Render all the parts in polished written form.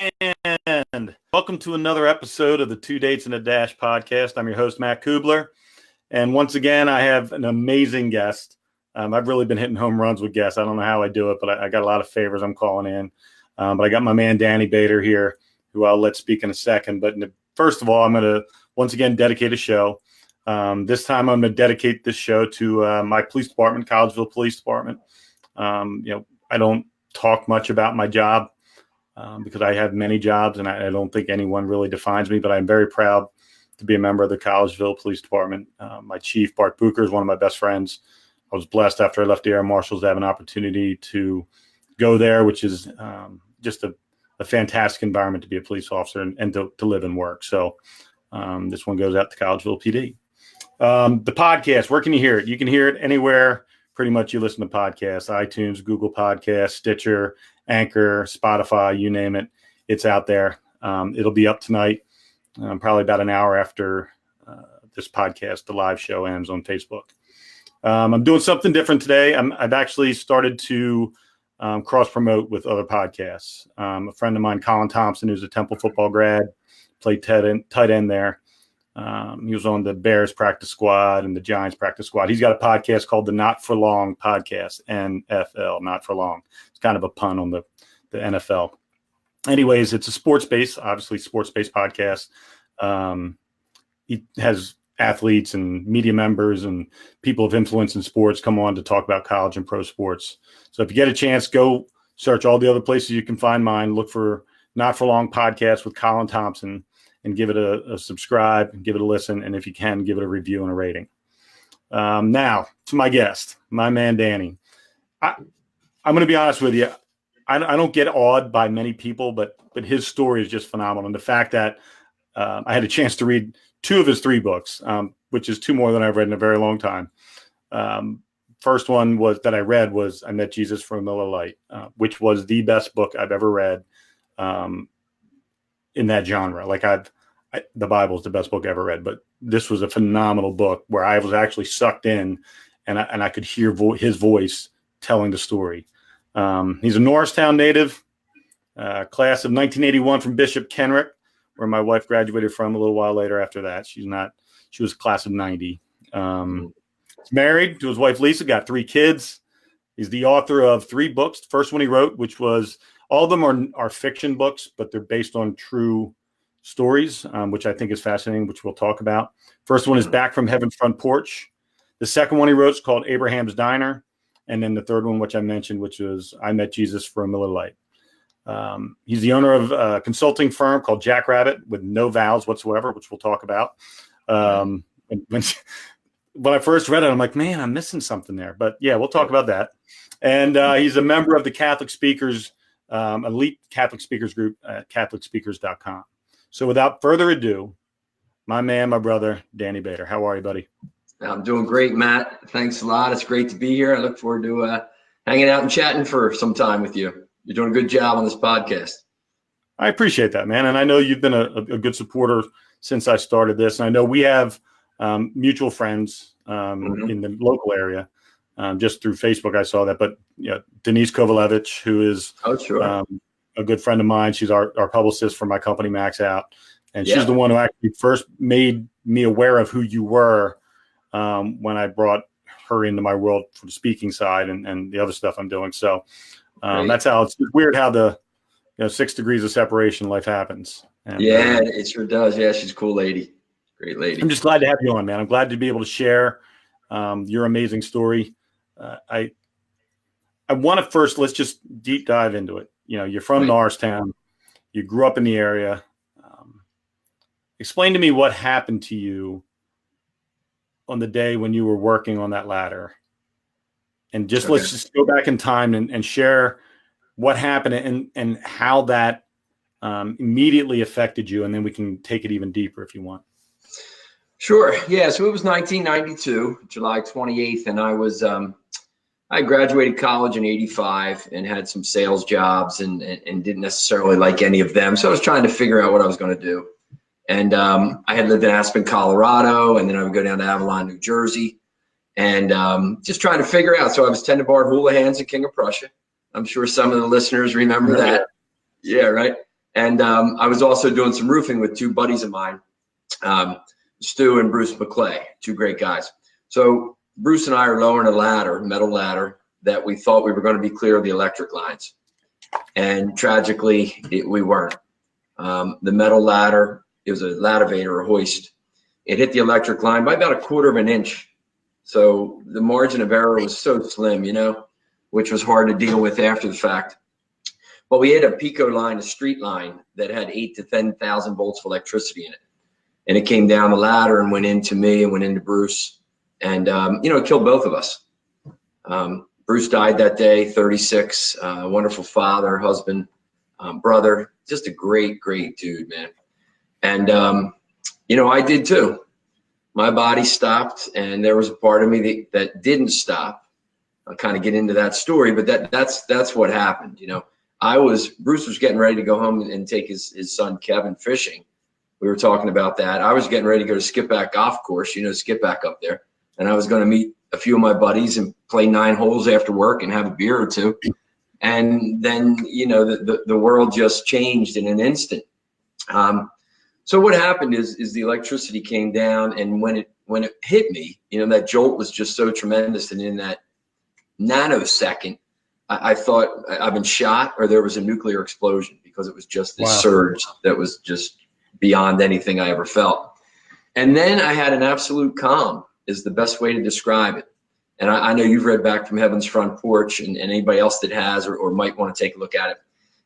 And welcome to another episode of the Two Dates and a Dash podcast. I'm your host, Matt Cubbler. And once again, I have an amazing guest. I've really been hitting home runs with guests. I don't know how I do it, but I got a lot of favors I'm calling in. But I got my man, Danny Bader here, who I'll let speak in a second. But first of all, I'm going to once again dedicate a show. This time I'm going to dedicate this show to my police department, Collegeville Police Department. I don't talk much about my job because I have many jobs and I don't think anyone really defines me, but I'm very proud to be a member of the Collegeville Police Department. My chief, Bart Booker, is one of my best friends. I was blessed after I left the Air Marshals to have an opportunity to go there, which is just a fantastic environment to be a police officer and to live and work. So this one goes out to Collegeville PD. The podcast, where can you hear it? You can hear it anywhere pretty much you listen to podcasts: iTunes, Google Podcasts, Stitcher, Anchor, Spotify, you name it. It's out there. It'll be up tonight, probably about an hour after this podcast, the live show ends on Facebook. I'm doing something different today. I've actually started to cross-promote with other podcasts. A friend of mine, Colin Thompson, who's a Temple football grad, played tight end there. He was on the Bears practice squad and the Giants practice squad. He's got a podcast called the Not For Long podcast, NFL, Not For Long. It's kind of a pun on the NFL. Anyways, it's a sports-based podcast. He has athletes and media members and people of influence in sports come on to talk about college and pro sports. So if you get a chance, go search all the other places you can find mine. Look for Not For Long podcast with Colin Thompson and give it a subscribe and give it a listen. And if you can, give it a review and a rating. Now to my guest, my man, Danny. I'm going to be honest with you. I don't get awed by many people, but his story is just phenomenal. And the fact that I had a chance to read two of his three books, which is two more than I've read in a very long time. First one that I read was I Met Jesus from Miller Lite, which was the best book I've ever read in that genre. Like the Bible is the best book I ever read, but this was a phenomenal book where I was actually sucked in and I could hear his voice telling the story. He's a Norristown native, class of 1981 from Bishop Kenrick, where my wife graduated from a little while later after that. She was class of 90. He's married to his wife, Lisa, got 3 kids. He's the author of 3 books. The first one he wrote, which was, all of them are fiction books, but they're based on true stories, which I think is fascinating, which we'll talk about. First one is Back from Heaven's Front Porch. The second one he wrote is called Abraham's Diner. And then the third one, which I mentioned, which was I Met Jesus from Miller Lite. He's the owner of a consulting firm called Jackrabbit with no vowels whatsoever, which we'll talk about. When I first read it, I'm like, man, I'm missing something there. But yeah, we'll talk about that. And he's a member of the Catholic Speakers, elite Catholic Speakers group at CatholicSpeakers.com. So without further ado, my man, my brother, Danny Bader. How are you, buddy? I'm doing great, Matt. Thanks a lot. It's great to be here. I look forward to hanging out and chatting for some time with you. You're doing a good job on this podcast. I appreciate that, man. And I know you've been a good supporter since I started this. And I know we have mutual friends in the local area. Just through Facebook, I saw that. But Denise Kovalevich, who is a good friend of mine. She's our publicist for my company, Max Out. And she's the one who actually first made me aware of who you were when I brought her into my world for the speaking side and the other stuff I'm doing. So that's how it's weird how the 6 degrees of separation life happens. And, it sure does. Yeah, she's a cool lady. Great lady. I'm just glad to have you on, man. I'm glad to be able to share your amazing story. I want to first, let's just deep dive into it. You're from Norristown. You grew up in the area. Explain to me what happened to you on the day when you were working on that ladder. And let's just go back in time and share what happened and how that immediately affected you. And then we can take it even deeper if you want. Sure. Yeah. So it was 1992, July 28th. And I graduated college in 85 and had some sales jobs and didn't necessarily like any of them. So I was trying to figure out what I was going to do. And I had lived in Aspen, Colorado, and then I would go down to Avalon, New Jersey, and just trying to figure out. So I was tending bar Houlihan's at King of Prussia. I'm sure some of the listeners remember that. Yeah, right. And I was also doing some roofing with two buddies of mine, Stu and Bruce McClay, two great guys. So Bruce and I are lowering a ladder, metal ladder, that we thought we were going to be clear of the electric lines. And tragically, we weren't. The metal ladder, it was a lativator or hoist. It hit the electric line by about 1/4 of an inch. So the margin of error was so slim, you know, which was hard to deal with after the fact. But we had a Pico line, a street line that had 8,000 to 10,000 volts of electricity in it. And it came down the ladder and went into me and went into Bruce. And, you know, it killed both of us. Bruce died that day, 36, wonderful father, husband, brother, just a great, great dude, man. And, you know, I did too. My body stopped, and there was a part of me that didn't stop. I'll kind of get into that story, but that's what happened. You know, Bruce was getting ready to go home and take his son Kevin fishing. We were talking about that. I was getting ready to go to Skipback Golf Course, you know, Skipback up there. And I was going to meet a few of my buddies and play 9 holes after work and have a beer or two. And then, you know, the world just changed in an instant. So what happened is the electricity came down, and when it hit me, you know, that jolt was just so tremendous. And in that nanosecond, I thought I've been shot or there was a nuclear explosion, because it was just this surge that was just beyond anything I ever felt. And then I had an absolute calm, is the best way to describe it. And I know you've read Back from Heaven's Front Porch, and anybody else that has or might want to take a look at it.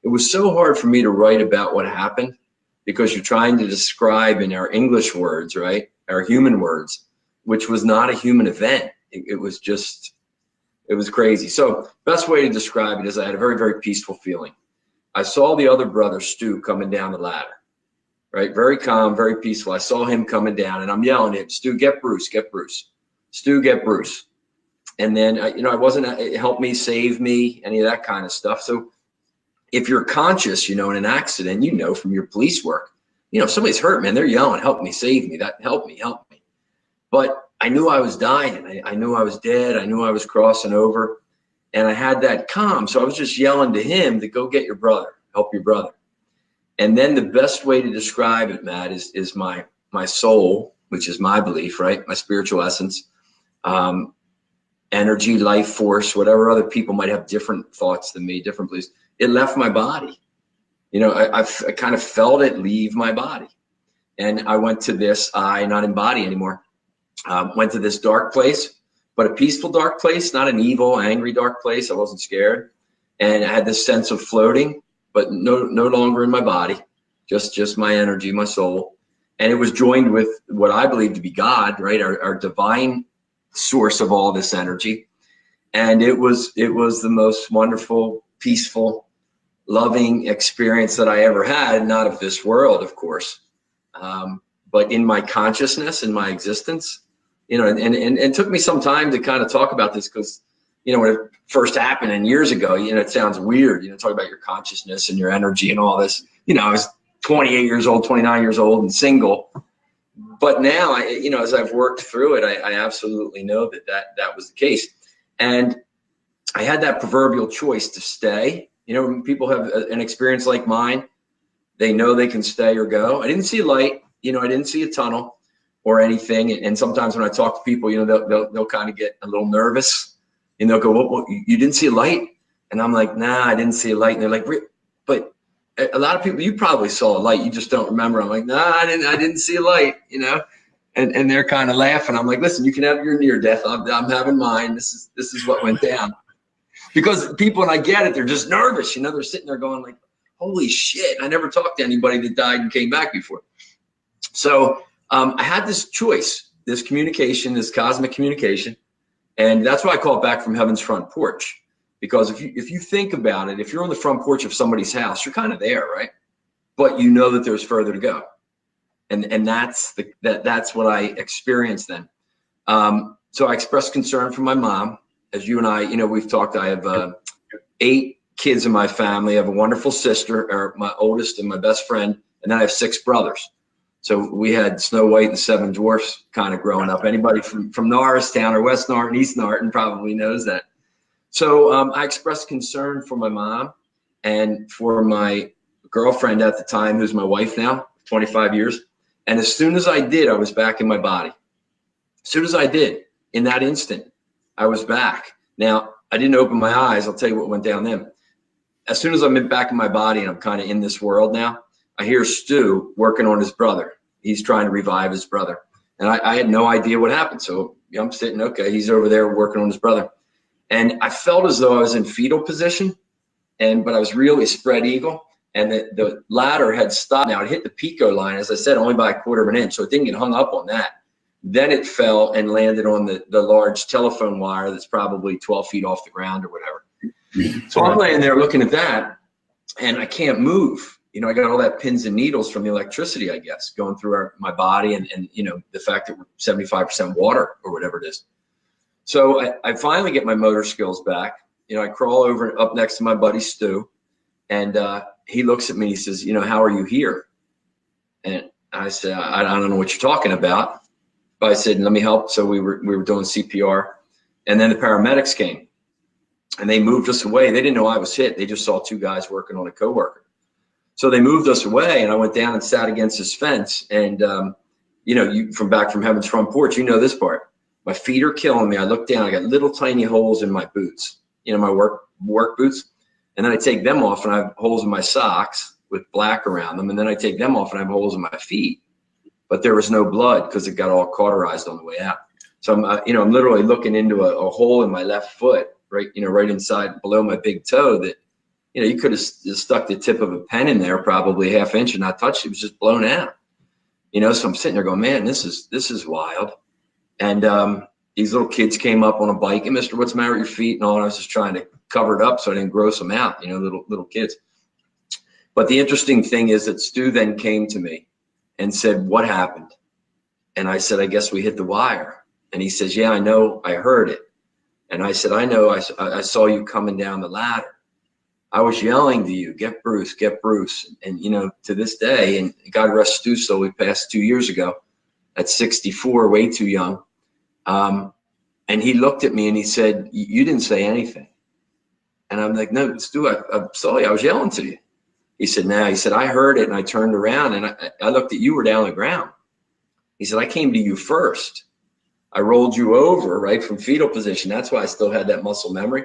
It was so hard for me to write about what happened, because you're trying to describe in our English words, right, our human words, which was not a human event. It was just, it was crazy. So best way to describe it is I had a very, very peaceful feeling. I saw the other brother, Stu, coming down the ladder, right? Very calm, very peaceful. I saw him coming down, and I'm yelling at him, Stu, get Bruce, get Bruce. Stu, get Bruce. And then, you know, I wasn't, help me, save me, any of that kind of stuff. So if you're conscious, you know, in an accident, you know, from your police work, you know, if somebody's hurt, man, they're yelling, help me, save me, that help me, help me. But I knew I was dying. I knew I was dead. I knew I was crossing over, and I had that calm. So I was just yelling to him to go get your brother, help your brother. And then the best way to describe it, Matt, is my soul, which is my belief, right? My spiritual essence, energy, life force, whatever other people might have different thoughts than me, different beliefs. It left my body. You know, I kind of felt it leave my body. And I went to this, not in body anymore, went to this dark place, but a peaceful dark place, not an evil, angry dark place. I wasn't scared. And I had this sense of floating, but no longer in my body, just my energy, my soul. And it was joined with what I believe to be God, right? Our divine source of all this energy. And it was the most wonderful, peaceful, loving experience that I ever had, not of this world, of course, but in my consciousness, in my existence, you know, and it took me some time to kind of talk about this, because, you know, when it first happened and years ago, you know, it sounds weird, you know, talk about your consciousness and your energy and all this. You know, I was 28 years old, 29 years old and single. But now, you know, as I've worked through it, I absolutely know that was the case. And I had that proverbial choice to stay. You know, when people have an experience like mine, they know they can stay or go. I didn't see a light, you know, I didn't see a tunnel or anything. And sometimes when I talk to people, you know, they'll kind of get a little nervous, and they'll go, well, you didn't see a light? And I'm like, nah, I didn't see a light. And they're like, but a lot of people, you probably saw a light, you just don't remember. I'm like, nah, I didn't see a light, you know? And they're kind of laughing. I'm like, listen, you can have your near death. I'm having mine. This is what went down. Because people, and I get it, they're just nervous. You know, they're sitting there going like, holy shit, I never talked to anybody that died and came back before. So I had this choice, this communication, this cosmic communication. And that's why I call it Back from Heaven's Front Porch. Because if you think about it, if you're on the front porch of somebody's house, you're kind of there, right? But you know that there's further to go. And that's what I experienced then. So I expressed concern for my mom. As you and I, you know, we've talked, I have 8 kids in my family. I have a wonderful sister, or my oldest and my best friend, and then I have 6 brothers. So we had Snow White and 7 Dwarfs kind of growing up. Anybody from Norristown or West Norton, East Norton probably knows that. So I expressed concern for my mom and for my girlfriend at the time, who's my wife now, 25 years. And as soon as I did, I was back in my body. As soon as I did, in that instant, I was back. Now, I didn't open my eyes. I'll tell you what went down then. As soon as I'm back in my body and I'm kind of in this world now, I hear Stu working on his brother. He's trying to revive his brother. And I had no idea what happened. So I'm sitting, okay, he's over there working on his brother. And I felt as though I was in fetal position, but I was really spread eagle. And the ladder had stopped. Now it hit the pico line, as I said, only by 1/4 of an inch. So it didn't get hung up on that. Then it fell and landed on the large telephone wire that's probably 12 feet off the ground or whatever. So I'm laying there looking at that, and I can't move. You know, I got all that pins and needles from the electricity, I guess, going through my body, and you know, the fact that we're 75% water or whatever it is. So I finally get my motor skills back. You know, I crawl over up next to my buddy Stu, and he looks at me. He says, "You know, how are you here?" And I said, "I don't know what you're talking about." But I said, "Let me help." So we were doing CPR, and then the paramedics came, and they moved us away. They didn't know I was hit. They just saw 2 guys working on a coworker. So they moved us away, and I went down and sat against this fence. And you know, you from heaven's front porch, you know this part. My feet are killing me. I look down. I got little tiny holes in my boots. You know, my work boots. And then I take them off, and I have holes in my socks with black around them. And then I take them off, and I have holes in my feet. But there was no blood because it got all cauterized on the way out. So I'm literally looking into a hole in my left foot, right inside below my big toe that, you know, you could have stuck the tip of a pen in there, probably 1/2 inch, and not touched it. It was just blown out. You know, so I'm sitting there going, man, this is wild. And these little kids came up on a bike, and Mr. What's the matter with your feet and all. And I was just trying to cover it up so I didn't gross them out, you know, little kids. But the interesting thing is that Stu then came to me and said, "What happened?" And I said, "I guess we hit the wire." And he says, "Yeah, I know. I heard it." And I said, "I know. I saw you coming down the ladder. I was yelling to you, get Bruce, get Bruce." And, you know, to this day, and God rest Stu, so we passed 2 years ago at 64, way too young. And he looked at me and he said, "You didn't say anything." And I'm like, "No, Stu, I saw you. I was yelling to you." He said, "No." He said, "I heard it, and I turned around, and I looked at you were down on the ground." He said, "I came to you first. I rolled you over, right, from fetal position. That's why I still had that muscle memory."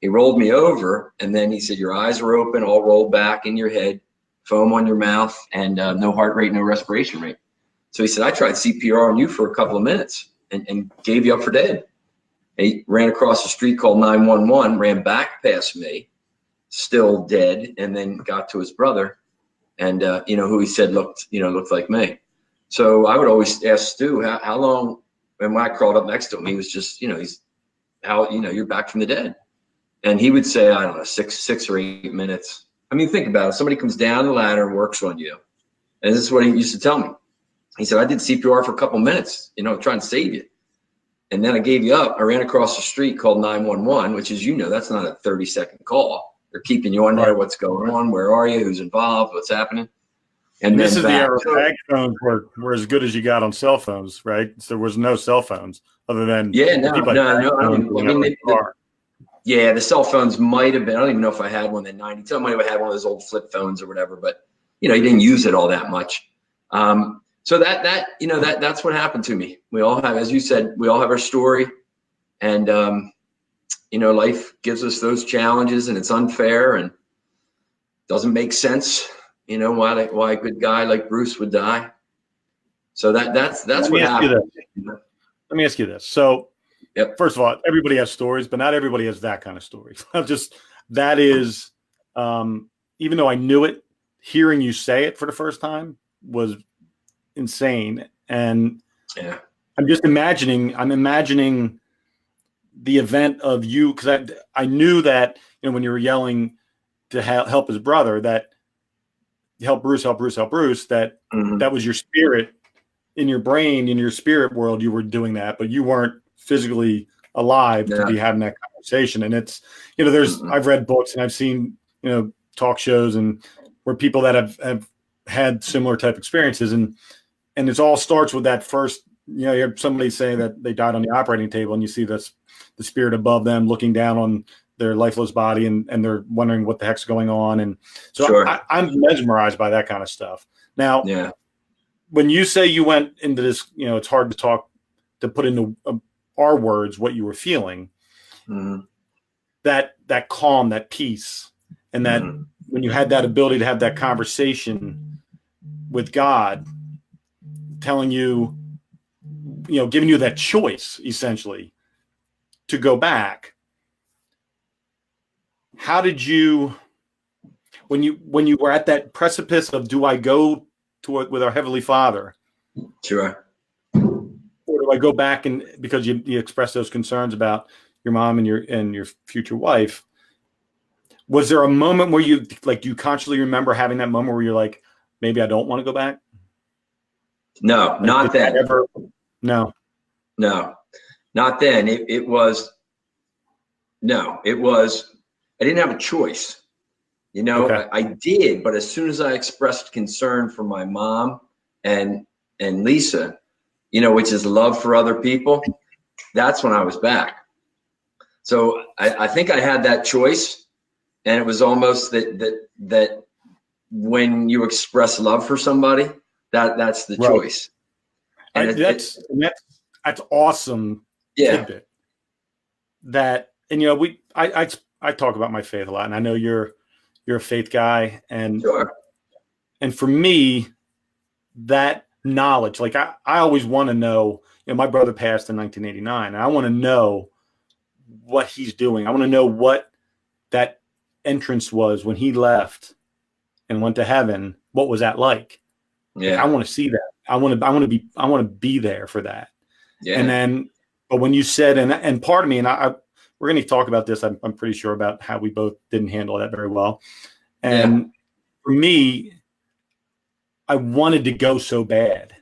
He rolled me over, and then he said, "Your eyes were open, all rolled back in your head, foam on your mouth, and no heart rate, no respiration rate." So he said, "I tried CPR on you for a couple of minutes and gave you up for dead." And he ran across the street, called 911, ran back past me, still dead, and then got to his brother, and you know, who he said looked like me. So I would always ask Stu how long. And when I crawled up next to him, he was just, you know, you're back from the dead. And he would say, I don't know, 6 or 8 minutes. I mean, think about it. Somebody comes down the ladder and works on you. And this is what he used to tell me. He said, "I did CPR for a couple minutes, you know, trying to save you. And then I gave you up. I ran across the street, called 911, which is, you know, that's not a 30-second call. They're keeping you on there. What's going on? Where are you? Who's involved? What's happening?" And this is the era bag phones were as good as you got on cell phones, right? So there was no cell phones other than the cell phones might have been. I don't even know if I had one in '92. I might have had one of those old flip phones or whatever, but you know, you didn't use it all that much. So that's what happened to me. We all have, as you said, we all have our story, and you know, life gives us those challenges, and it's unfair and doesn't make sense. You know, why a good guy like Bruce would die. So that's what happened. Let me ask you this. So, yep. First of all, everybody has stories, but not everybody has that kind of story. That is, even though I knew it, hearing you say it for the first time was insane. And yeah, I'm imagining the event of you, because I knew that, you know, when you were yelling to help his brother, that help Bruce, that mm-hmm. that was your spirit in your brain, in your spirit world. You were doing that, but you weren't physically alive to be having that conversation. And it's, you know, I've read books and I've seen, you know, talk shows and where people that have had similar type experiences, and it all starts with that first, you know, you have somebody saying that they died on the operating table, and you see the spirit above them looking down on their lifeless body and they're wondering what the heck's going on. And so Sure. I'm mesmerized by that kind of stuff. Now, Yeah. when you say you went into this, it's hard to put into our words what you were feeling, that calm, that peace, and that when you had that ability to have that conversation with God, telling you, giving you that choice essentially to go back. How did you, when you were at that precipice of, do I go to it with our Heavenly Father? Sure. Or do I go back and, because you expressed those concerns about your mom and your future wife, was there a moment where you consciously remember having that moment where you're like, maybe I don't want to go back? No, not then. No, not then. It was, I didn't have a choice. Okay. I did, but as soon as I expressed concern for my mom and Lisa, which is love for other people, that's when I was back. So I think I had that choice, and it was almost that when you express love for somebody, that's the choice. And that's awesome. Yeah. Tidbit. That, and I talk about my faith a lot, and I know you're a faith guy, and sure. And for me, that knowledge, like I always want to know. My brother passed in 1989, and I want to know what he's doing. I want to know what that entrance was when he left and went to heaven. What was that like? Yeah, I want to see that. I want to be there for that. Yeah. And then, but when you said, and part of me, and we're going to talk about this. I'm pretty sure about how we both didn't handle that very well. And for me, I wanted to go so bad,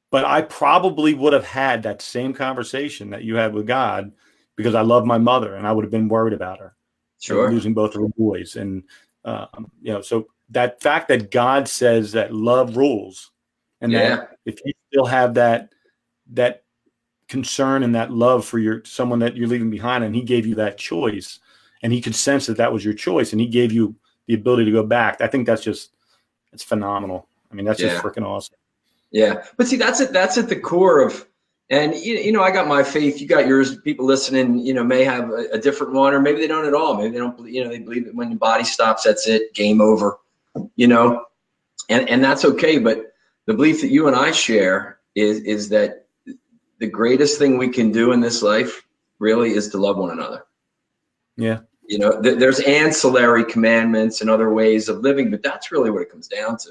but I probably would have had that same conversation that you had with God, because I love my mother and I would have been worried about her. Sure. Losing both of her boys. And, so that fact that God says that love rules, and that if you still have that concern and that love for someone that you're leaving behind, and he gave you that choice, and he could sense that was your choice, and he gave you the ability to go back. I think it's phenomenal. I mean, that's just freaking awesome. Yeah. But see, that's at the core of, and I got my faith, you got yours. People listening, may have a different one, or maybe they don't at all. Maybe they don't, they believe that when the body stops, that's it, game over, and that's okay. But the belief that you and I share is that the greatest thing we can do in this life really is to love one another. Yeah. There's ancillary commandments and other ways of living, but that's really what it comes down to.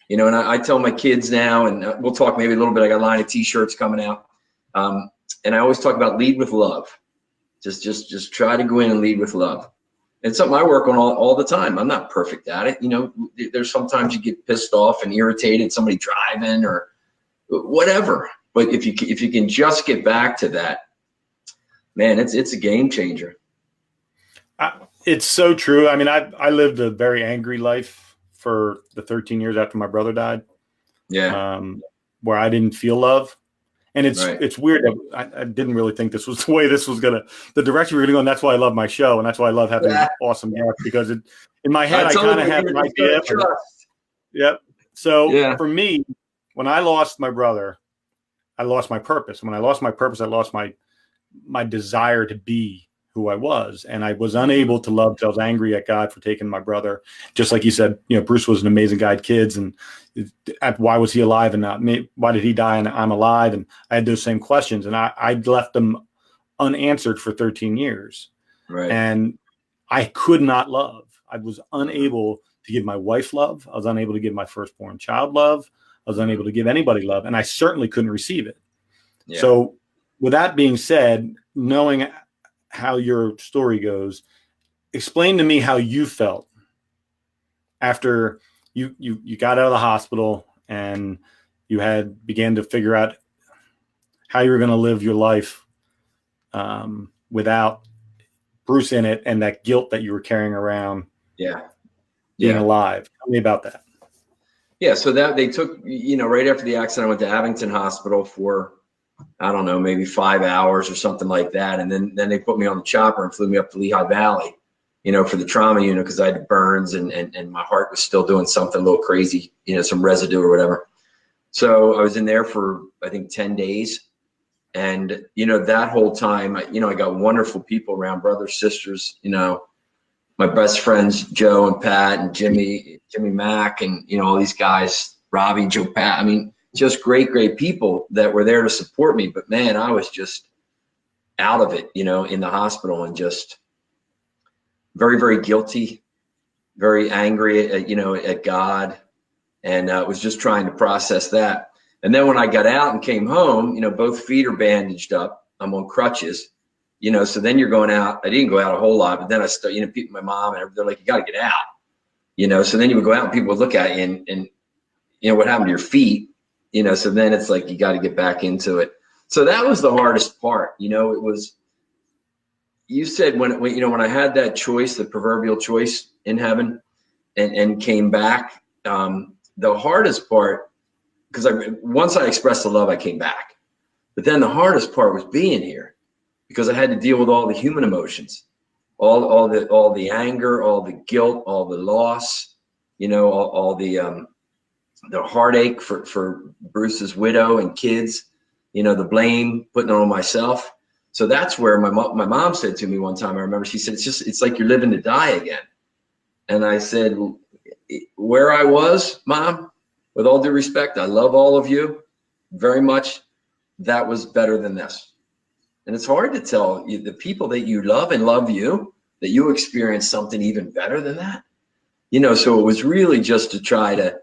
And I tell my kids now, and we'll talk maybe a little bit. I got a line of T-shirts coming out, and I always talk about lead with love. Just try to go in and lead with love. It's something I work on all the time. I'm not perfect at it. There's sometimes you get pissed off and irritated, somebody driving or whatever. But if you can just get back to that, man, it's a game changer. It's so true. I mean, I lived a very angry life for the 13 years after my brother died. Yeah. Where I didn't feel love. And it's weird. I didn't really think this was the way this was the direction we were going to go. And that's why I love my show. And that's why I love having awesome guests, because in my head, I kind of have an idea. Yep. So for me, when I lost my brother, I lost my purpose. And when I lost my purpose, I lost my desire to be who I was. And I was unable to love. I was angry at God for taking my brother. Just like you said, Bruce was an amazing guy, kids. And why was he alive and not me? Why did he die and I'm alive? And I had those same questions, and I left them unanswered for 13 years. Right. And I could not love. I was unable to give my wife love. I was unable to give my firstborn child love. I was unable to give anybody love, and I certainly couldn't receive it. Yeah. So with that being said, knowing how your story goes, explain to me how you felt after you got out of the hospital and you began to figure out how you were going to live your life without Bruce in it, and that guilt that you were carrying around. Being alive. Tell me about that. Yeah. So that they took, right after the accident, I went to Abington Hospital for I don't know, maybe 5 hours or something like that. And then they put me on the chopper and flew me up to Lehigh Valley, for the trauma unit, because I had burns and my heart was still doing something a little crazy, some residue or whatever. So I was in there for, I think, 10 days. And, that whole time, I got wonderful people around, brothers, sisters, my best friends, Joe and Pat and Jimmy Mack, and, all these guys, Robbie, Joe, Pat. I mean, just great people that were there to support me. But man, I was just out of it, in the hospital, and just very, very guilty, very angry at God. And was just trying to process that. And then when I got out and came home, both feet are bandaged up. I'm on crutches, so then you're going out. I didn't go out a whole lot, but then I started, people, my mom, and they're like, you got to get out, so then you would go out and people would look at you and what happened to your feet, so then it's like, you got to get back into it. So that was the hardest part. It was, you said when I had that choice, the proverbial choice in heaven and came back, the hardest part, because once I expressed the love, I came back. But then the hardest part was being here, because I had to deal with all the human emotions, all the anger, all the guilt, all the loss, all the heartache for Bruce's widow and kids, the blame, putting it on myself. So that's where my mom said to me one time, I remember, she said, it's like you're living to die again. And I said, where I was, Mom, with all due respect, I love all of you very much. That was better than this. And it's hard to tell the people that you love and love you, that you experience something even better than that. So it was really just to try to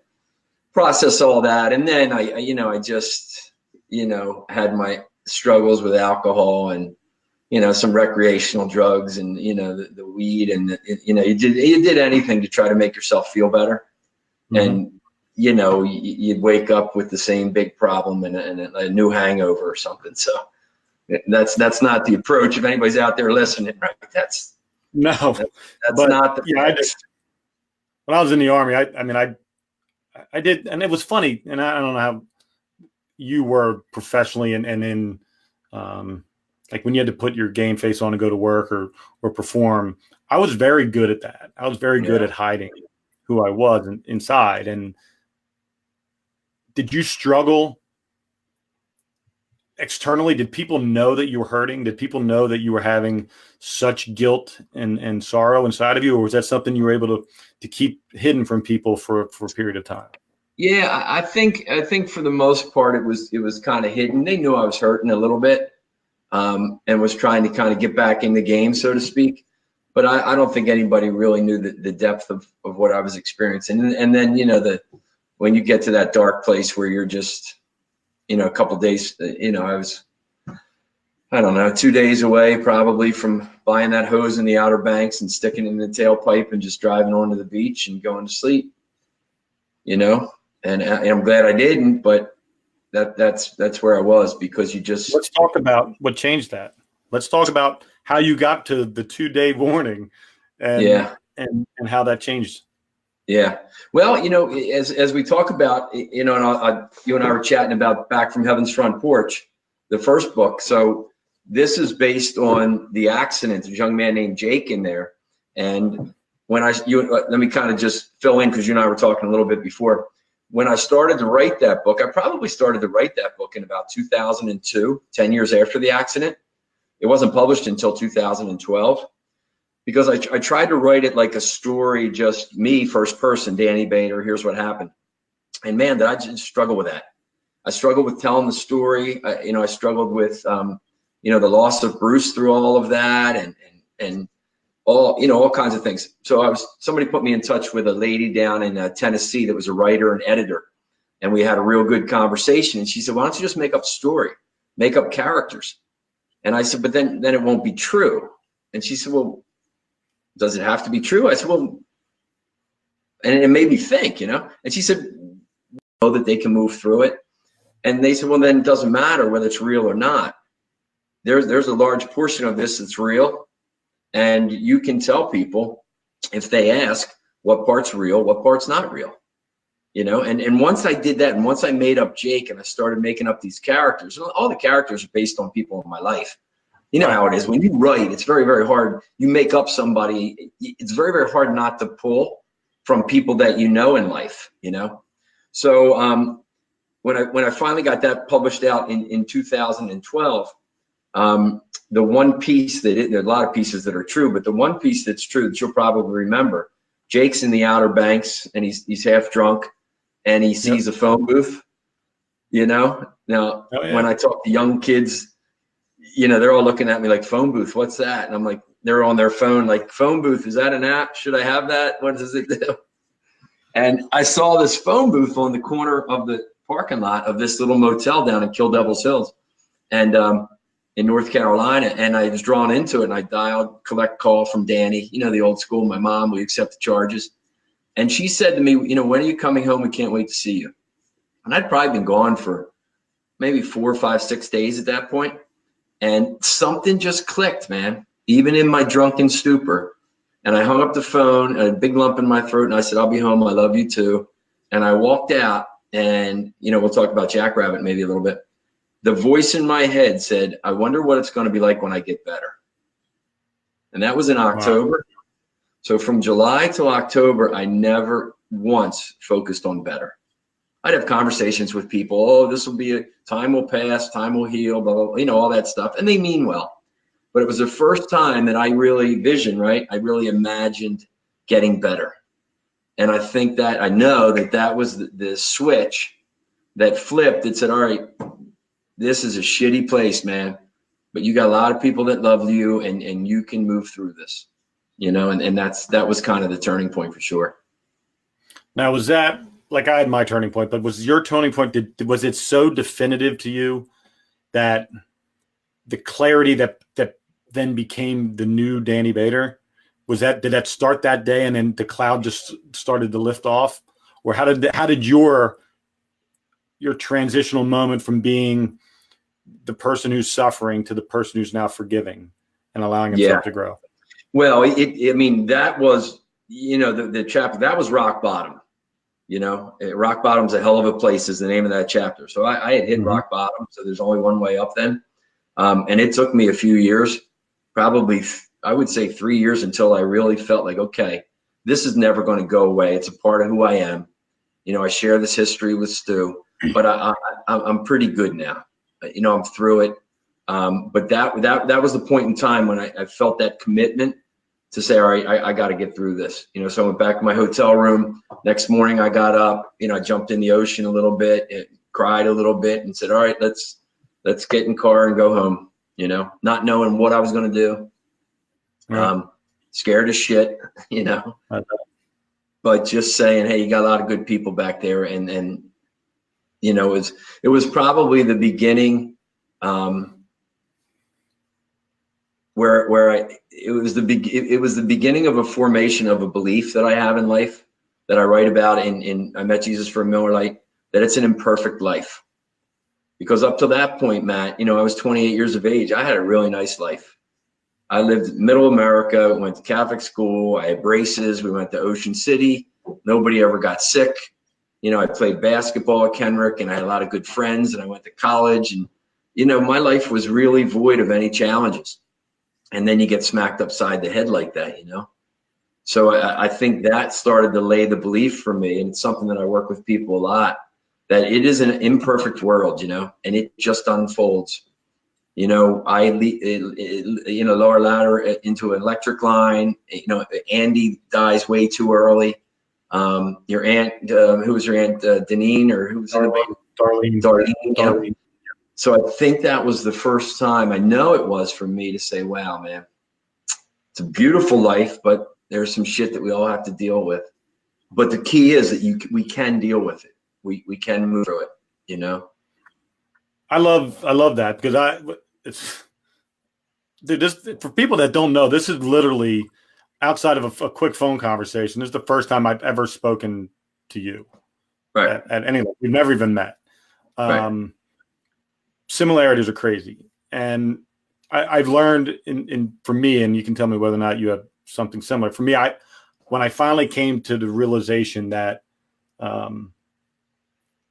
process all that. And then I just, had my struggles with alcohol and, some recreational drugs and, the weed and, you did anything to try to make yourself feel better. Mm-hmm. And, you'd wake up with the same big problem and a new hangover or something. So that's not the approach. If anybody's out there listening, right? That's not the approach. When I was in the Army, I did, and it was funny, and I don't know how you were professionally and in like when you had to put your game face on and go to work or perform. I was very good at that. I was very good at hiding who I was inside. And did you struggle externally? Did people know that you were hurting? Did people know that you were having such guilt and sorrow inside of you? Or was that something you were able to keep hidden from people for a period of time? Yeah, I think for the most part, it was kind of hidden. They knew I was hurting a little bit, and was trying to kind of get back in the game, so to speak. But I don't think anybody really knew the depth of what I was experiencing. And then, when you get to that dark place where you're just, a couple of days, I was, I don't know, 2 days away probably from buying that hose in the Outer Banks and sticking it in the tailpipe and just driving onto the beach and going to sleep, and I'm glad I didn't, but that's where I was, because you just. Let's talk about what changed that. Let's talk about how you got to the 2-day warning and how that changed. Yeah. Well, as we talk about, and you and I were chatting about Back from Heaven's Front Porch, the first book. So this is based on the accident. There's a young man named Jake in there. And when let me kind of just fill in, because you and I were talking a little bit before. When I started to write that book, I probably started to write that book in about 2002, 10 years after the accident. It wasn't published until 2012. Because I tried to write it like a story, just me, first person, Danny Bader, here's what happened. And man, did I just struggle with that. I struggled with telling the story. I struggled with, the loss of Bruce through all of that and all kinds of things. So somebody put me in touch with a lady down in Tennessee that was a writer and editor. And we had a real good conversation. And she said, why don't you just make up a story, make up characters? And I said, but then it won't be true. And she said, well, does it have to be true? I said, well, and it made me think, and she said, know that they can move through it. And they said, well, then it doesn't matter whether it's real or not. There's a large portion of this that's real. And you can tell people, if they ask, what part's real, what part's not real. And once I did that, and once I made up Jake and I started making up these characters, all the characters are based on people in my life. You know how it is when you write, it's very, very hard. You make up somebody. It's very, very hard not to pull from people that you know in life, So when I finally got that published out in 2012, the one piece there are a lot of pieces that are true, but the one piece that's true that you'll probably remember, Jake's in the Outer Banks and he's half drunk and he sees a phone booth, Now, when I talk to young kids, they're all looking at me like, phone booth, what's that? And I'm like, they're on their phone, like, phone booth, is that an app? Should I have that? What does it do? And I saw this phone booth on the corner of the parking lot of this little motel down in Kill Devil's Hills and in North Carolina. And I was drawn into it and I dialed collect call from Danny, the old school, my mom, we accept the charges. And she said to me, when are you coming home? We can't wait to see you. And I'd probably been gone for maybe 4, 5, 6 days at that point. And something just clicked, man, even in my drunken stupor. And I hung up the phone, and a big lump in my throat. And I said, I'll be home. I love you too. And I walked out and, we'll talk about Jackrabbit maybe a little bit. The voice in my head said, I wonder what it's going to be like when I get better. And that was in October. Wow. So from July till October, I never once focused on better. I'd have conversations with people. Oh, this will be time will pass, time will heal, blah, blah, blah, all that stuff. And they mean well. But it was the first time that I really I really imagined getting better. And I think that I know that was the switch that flipped. It said, all right, this is a shitty place, man. But you got a lot of people that love you and you can move through this, and that was kind of the turning point for sure. Now, was that, like I had my turning point, but was your turning point, was it so definitive to you that the clarity that then became the new Danny Bader, did that start that day and then the cloud just started to lift off? Or how did your transitional moment from being the person who's suffering to the person who's now forgiving and allowing himself to grow? Well, that was, the chapter, that was rock bottom. Rock bottom's a hell of a place is the name of that chapter. So I had hit rock bottom. So there's only one way up then. And it took me a few years, probably, I would say 3 years until I really felt like, okay, this is never going to go away. It's a part of who I am. I share this history with Stu, but I'm pretty good now. I'm through it. But that was the point in time when I felt that commitment to say, all right, I got to get through this. So I went back to my hotel room. Next morning I got up, I jumped in the ocean a little bit, cried a little bit and said, all right, let's get in the car and go home, not knowing what I was going to do. Right. Scared as shit, but just saying, hey, you got a lot of good people back there. And it was probably the beginning, it was the beginning of a formation of a belief that I have in life that I write about in I Met Jesus for a Miller Lite, that it's an imperfect life. Because up to that point, Matt, I was 28 years of age. I had a really nice life. I lived middle America, went to Catholic school. I had braces. We went to Ocean City. Nobody ever got sick. I played basketball at Kenrick and I had a lot of good friends and I went to college and, my life was really void of any challenges. And then you get smacked upside the head like that, So I think that started to lay the belief for me. And it's something that I work with people a lot, that it is an imperfect world, and it just unfolds. I lower ladder into an electric line. Andy dies way too early. Your aunt, who was your aunt, Deneen, or who was Darlene. So I think that was the first time, I know it was for me to say, wow, man, it's a beautiful life, but there's some shit that we all have to deal with. But the key is that we can deal with it. We can move through it, I love that because just for people that don't know, this is literally outside of a quick phone conversation. This is the first time I've ever spoken to you. Right. At any level. We've never even met. Right. Similarities are crazy. And I've learned for me, and you can tell me whether or not you have something similar. For me, when I finally came to the realization that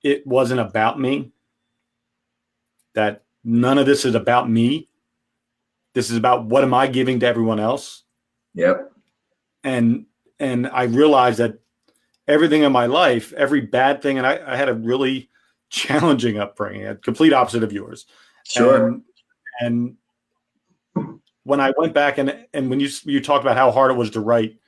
it wasn't about me, that none of this is about me. This is about what am I giving to everyone else? Yep. And I realized that everything in my life, every bad thing, and I had a really challenging upbringing, a complete opposite of yours. Sure. And when I went back and when you talked about how hard it was to write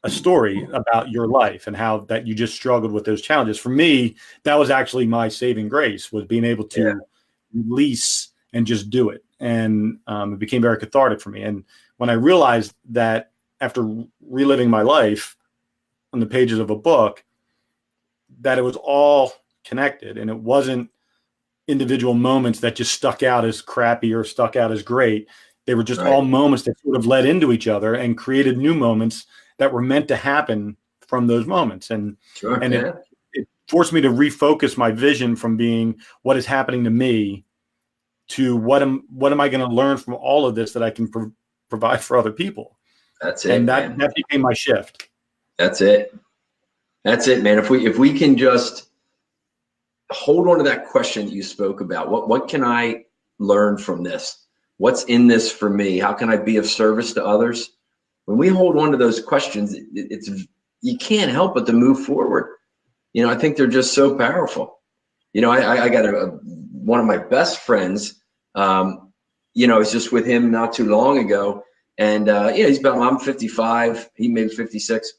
a story about your life and how that you just struggled with those challenges, for me, that was actually my saving grace, was being able to release and just do it. And it became very cathartic for me. And when I realized that after reliving my life on the pages of a book, that it was all connected and it wasn't individual moments that just stuck out as crappy or stuck out as great. They were just all moments that sort of led into each other and created new moments that were meant to happen from those moments. And it forced me to refocus my vision from being what is happening to me to what am I going to learn from all of this that I can provide for other people. That's it. And that became my shift. That's it. That's it, man. If we can just hold on to that question that you spoke about, what can I learn from this? What's in this for me? How can I be of service to others? When we hold on to those questions, you can't help but to move forward. You know, I think they're just so powerful. You know, I got one of my best friends, you know, I was just with him not too long ago. And, you know, I'm 55, he maybe 56,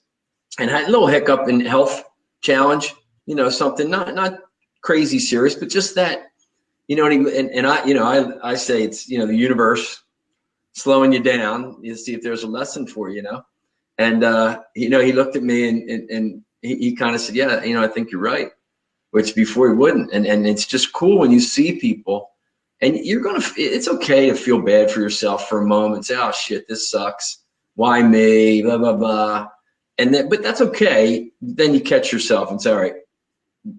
and had a little hiccup in health challenge, you know, something not crazy serious, but just that, you know, and I, you know, I say it's, you know, the universe slowing you down, you see if there's a lesson for you, you know. And, you know, he looked at me and he kind of said, yeah, you know, I think you're right, which before he wouldn't. And it's just cool when you see people and it's okay to feel bad for yourself for a moment, say, oh shit, this sucks. Why me? Blah, blah, blah. But that's okay. Then you catch yourself and say, all right,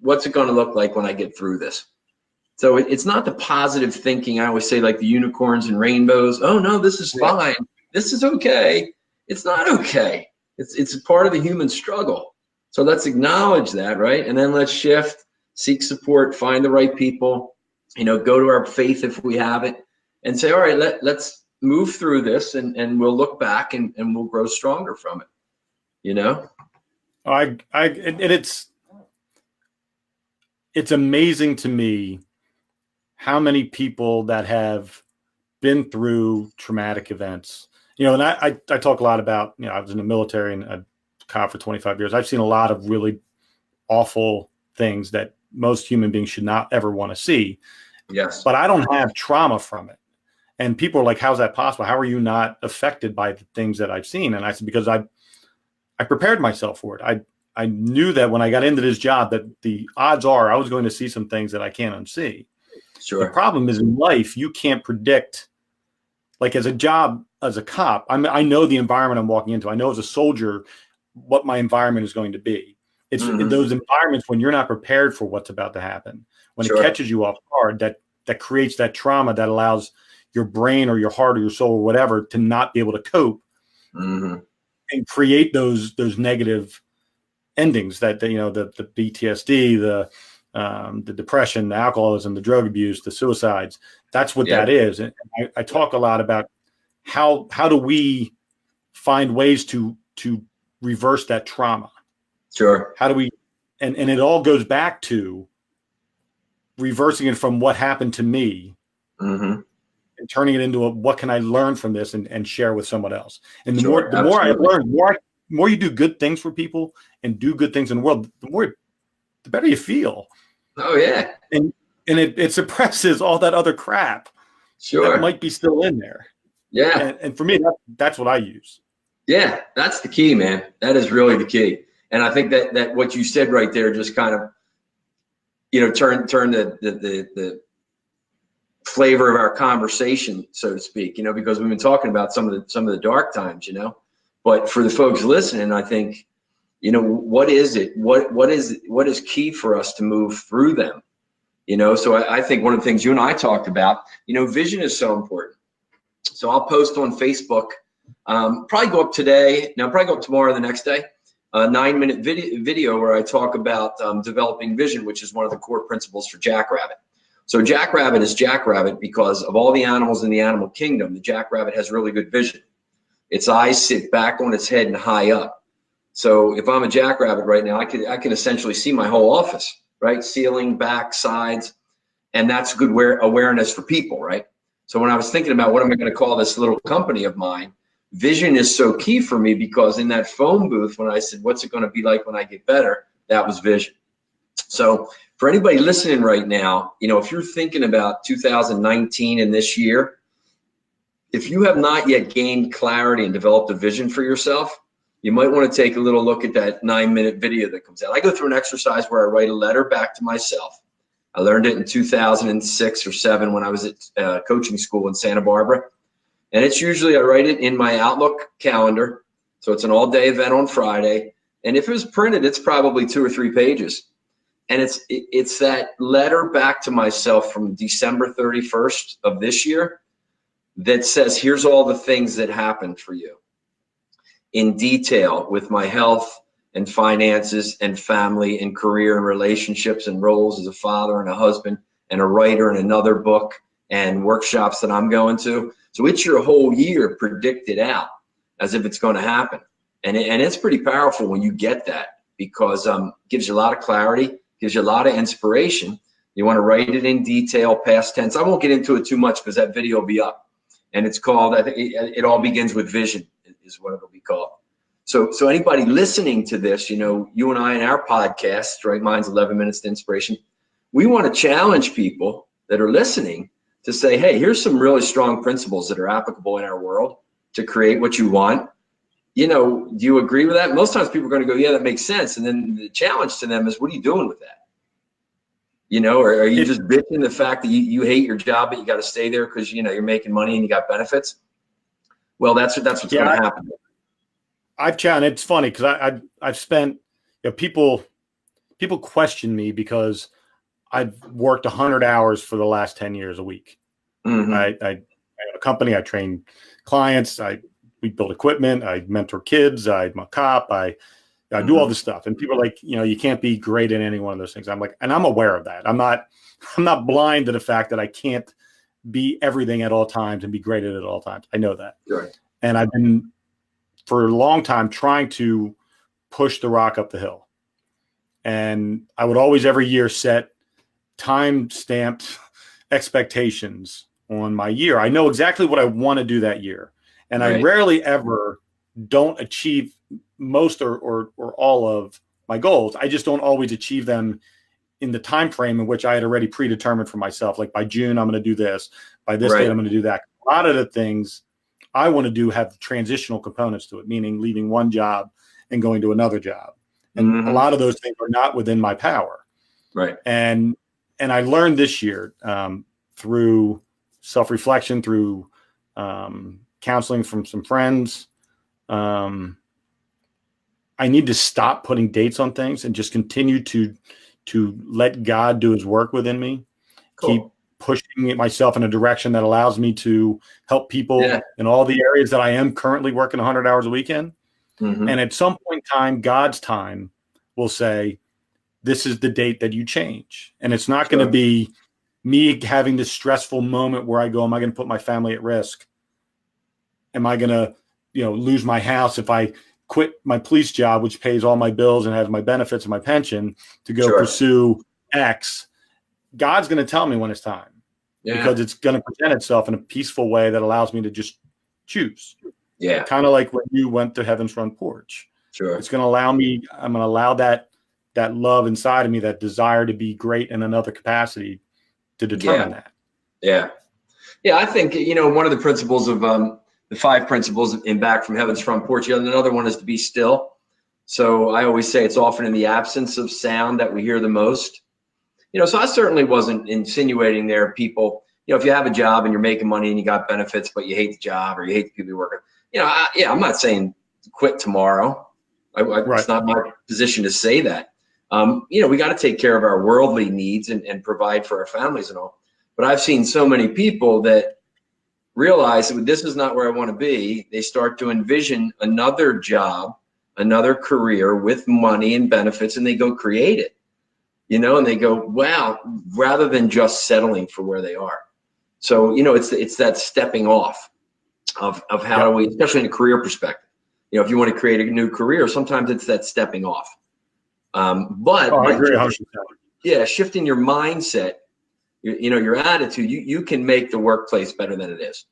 what's it going to look like when I get through this? So it's not the positive thinking. I always say, like the unicorns and rainbows. Oh no, this is fine. This is okay. It's not okay. It's a part of the human struggle. So let's acknowledge that, right? And then let's shift, seek support, find the right people, you know, go to our faith if we have it, and say, all right, let's move through this and we'll look back and we'll grow stronger from it. You know? It's amazing to me how many people that have been through traumatic events, you know, and I talk a lot about, you know, I was in the military and a cop for 25 years. I've seen a lot of really awful things that most human beings should not ever want to see. Yes. But I don't have trauma from it. And people are like, how's that possible? How are you not affected by the things that I've seen? And I said, because I prepared myself for it. I knew that when I got into this job that the odds are I was going to see some things that I can't unsee. Sure. The problem is in life, you can't predict, like as a job, as a cop, I know the environment I'm walking into. I know as a soldier what my environment is going to be. It's in those environments when you're not prepared for what's about to happen, when it catches you off guard, that creates that trauma that allows your brain or your heart or your soul or whatever to not be able to cope and create those negative endings that, you know, the PTSD, the depression, the alcoholism, the drug abuse, the suicides. That's what that is. And I talk a lot about how do we find ways to reverse that trauma? Sure. How do we, and it all goes back to reversing it from what happened to me and turning it into what can I learn from this and share with someone else. And the more I learn, the more you do good things for people and do good things in the world, the better you feel. Oh yeah. And it suppresses all that other crap that might be still in there. Yeah. And for me, that's what I use. Yeah, that's the key, man. That is really the key. And I think that what you said right there just kind of, you know, turn the flavor of our conversation, so to speak, you know, because we've been talking about some of the dark times, you know, but for the folks listening, I think, you know, what is it? What is key for us to move through them? You know, so I think one of the things you and I talked about, you know, vision is so important. So I'll post on Facebook, probably go up today. Now, probably go up tomorrow, the next day. a 9-minute video where I talk about developing vision, which is one of the core principles for Jackrabbit. So Jackrabbit is Jackrabbit because of all the animals in the animal kingdom, the Jackrabbit has really good vision. Its eyes sit back on its head and high up. So if I'm a Jackrabbit right now, I can essentially see my whole office, right? Ceiling, back, sides, and that's good awareness for people, right? So when I was thinking about what am I going to call this little company of mine, vision is so key for me because in that phone booth, when I said, what's it going to be like when I get better? That was vision. So for anybody listening right now, if you're thinking about 2019 and this year, if you have not yet gained clarity and developed a vision for yourself, you might want to take a little look at that 9-minute video that comes out. I go through an exercise where I write a letter back to myself. I learned it in 2006 or 7 when I was at coaching school in Santa Barbara. And it's usually, I write it in my Outlook calendar. So it's an all-day event on Friday. And if it was printed, it's probably 2 or 3 pages. And it's that letter back to myself from December 31st of this year that says, here's all the things that happened for you in detail with my health and finances and family and career and relationships and roles as a father and a husband and a writer and another book and workshops that I'm going to. So it's your whole year predicted out as if it's going to happen. And it's pretty powerful when you get that because it gives you a lot of clarity, gives you a lot of inspiration. You want to write it in detail, past tense. I won't get into it too much because that video will be up. And it's called, I think it all begins with vision is what it'll be called. So anybody listening to this, you and I in our podcast, right? Mine's 11 minutes to inspiration. We want to challenge people that are listening to say, hey, here's some really strong principles that are applicable in our world to create what you want. Do you agree with that? Most times people are going to go, yeah, that makes sense. And then the challenge to them is, what are you doing with that? Or are you just bitching the fact that you hate your job, but you got to stay there because, you're making money and you got benefits? Well, that's what's going to happen. I've challenged. It's funny because I've spent, people question me because I've worked 100 hours for the last 10 years a week. Mm-hmm. I have a company. I train clients. We build equipment. I mentor kids. I'm a cop. I do all this stuff. And people are like, you can't be great at any one of those things. I'm like, and I'm aware of that. I'm not blind to the fact that I can't be everything at all times and be great at it at all times. I know that. Right. And I've been for a long time trying to push the rock up the hill. And I would always every year set time-stamped expectations on my year. I know exactly what I want to do that year. And right. I rarely ever don't achieve most or all of my goals. I just don't always achieve them in the time frame in which I had already predetermined for myself. Like by June, I'm going to do this. By this date, I'm going to do that. A lot of the things I want to do have transitional components to it, meaning leaving one job and going to another job. And a lot of those things are not within my power. Right. And I learned this year through self-reflection, through counseling from some friends. I need to stop putting dates on things and just continue to let God do his work within me. Cool. Keep pushing myself in a direction that allows me to help people in all the areas that I am currently working 100 hours a week in. Mm-hmm. And at some point in time, God's time will say, this is the date that you change. And it's not going to be me having this stressful moment where I go, am I going to put my family at risk? Am I going to, lose my house if I quit my police job, which pays all my bills and has my benefits and my pension, to go pursue X? God's going to tell me when it's time because it's going to present itself in a peaceful way that allows me to just choose. Yeah. Kind of like when you went to Heaven's Front Porch. Sure. It's going to allow me, I'm going to allow that love inside of me, that desire to be great in another capacity to determine that. Yeah. Yeah. I think, one of the principles of the 5 principles in Back from Heaven's Front Porch, another one is to be still. So I always say it's often in the absence of sound that we hear the most. So I certainly wasn't insinuating there are people, if you have a job and you're making money and you got benefits, but you hate the job or you hate the people you're working, I'm not saying quit tomorrow. It's not my position to say that. We got to take care of our worldly needs and provide for our families and all. But I've seen so many people that realize that this is not where I want to be. They start to envision another job another career with money and benefits, and they go create it, and they go, wow, rather than just settling for where they are. So, it's that stepping off of how do we, especially in a career perspective, if you want to create a new career, sometimes it's that stepping off. But I agree 100%. Shifting your mindset, your attitude, you can make the workplace better than it is.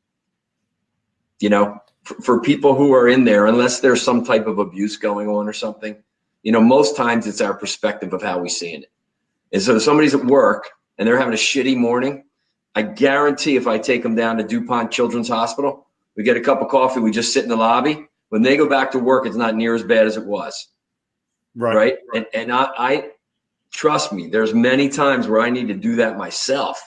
For people who are in there, unless there's some type of abuse going on or something, most times it's our perspective of how we see it. And so if somebody's at work and they're having a shitty morning, I guarantee if I take them down to DuPont Children's Hospital, we get a cup of coffee, we just sit in the lobby. When they go back to work, it's not near as bad as it was. Right. And I trust me, there's many times where I need to do that myself.